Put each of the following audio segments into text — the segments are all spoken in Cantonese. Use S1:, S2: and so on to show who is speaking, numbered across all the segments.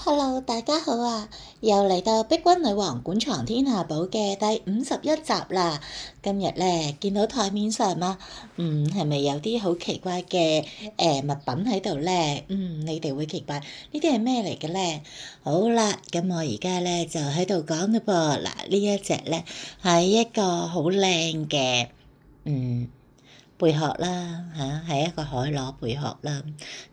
S1: Hello，大家好啊！又嚟到《碧君女王館藏天下寶》嘅第51集啦。今日咧見到台面上嘛，係咪有啲好奇怪嘅物品喺度咧？你哋會奇怪呢啲係咩嚟嘅咧？好啦，咁我而家咧就喺度講嘞噃。嗱，呢一隻咧係一個好靚嘅貝殼啦嚇，係一個海螺貝殼啦。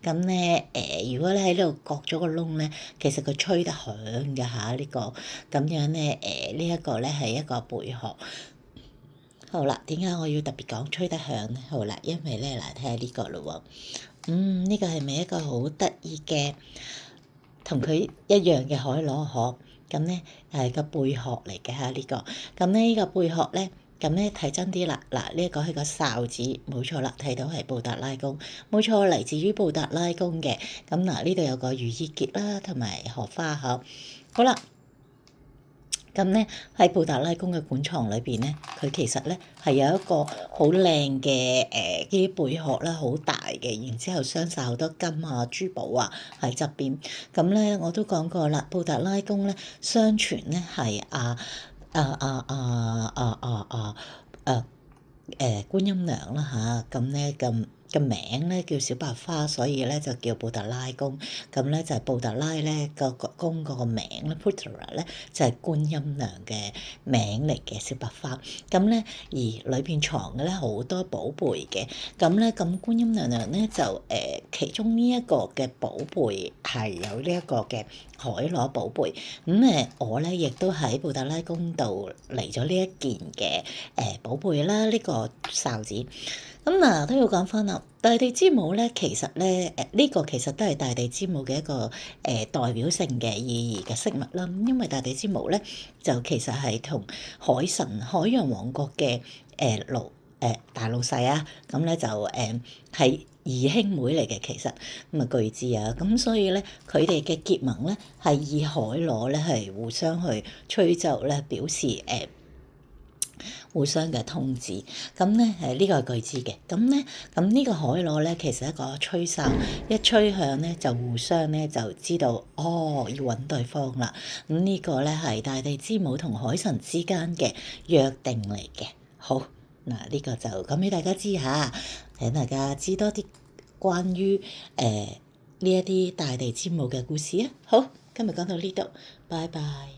S1: 咁咧如果你喺度割咗個窿咧，其實佢吹得響嘅嚇呢個。咁樣咧呢一個咧係一個貝殼。好啦，點解我要特別講吹得響咧？好啦，因為咧嗱，睇下呢個咯喎。呢個係咪一個好得意嘅同佢一樣嘅海螺殼？咁咧係個貝殼嚟嘅嚇呢個。咁咧呢個貝殼咧。咁咧睇真啲啦，嗱呢一個係個哨子，冇錯啦，睇到係布達拉宮，冇錯，嚟自於布達拉宮嘅。咁嗱呢度有個如意結啦，同埋荷花嗬。好啦，咁咧喺布達拉宮嘅館藏裏邊咧，佢其實咧係有一個好靚嘅啲貝殼啦，好大嘅，然之後鑲晒好多金啊珠寶啊喺側邊。咁咧我都講過啦，布達拉宮咧相傳咧係觀音娘啦嚇，咁咧嘅名咧叫小白花，所以咧就叫布達拉宮。咁咧就係布達拉咧個宮嗰個名咧 Putera 咧就係觀音娘嘅名嚟嘅小白花。咁咧而裏邊藏嘅咧好多寶貝嘅。咁咧咁觀音娘娘咧就其中呢一個嘅寶貝係有呢一個嘅海螺寶貝。我咧亦都喺布達拉宮度嚟咗呢一件嘅寶貝啦，呢個哨子。咁嗱都要講翻啦，大地之母咧，其實咧呢個其實都係大地之母嘅一個代表性嘅意義嘅飾物啦。因為大地之母咧就其實係同海神海洋王國嘅大老細啊，咁咧就係義兄妹嚟嘅，其實咁啊巨子啊，咁所以咧佢哋嘅結盟咧係以海螺咧係互相去吹奏咧，表示互相嘅通知。咁咧呢個係巨子嘅。咁呢個海螺咧其實一個吹哨，一吹響咧就互相咧就知道要揾對方啦。咁呢個咧係大地之母同海神之間嘅約定嚟嘅。好。嗱，呢個就講俾大家知下，請大家知多啲關於呢一啲大地之母嘅故事啊。好，今日講到呢度，拜拜。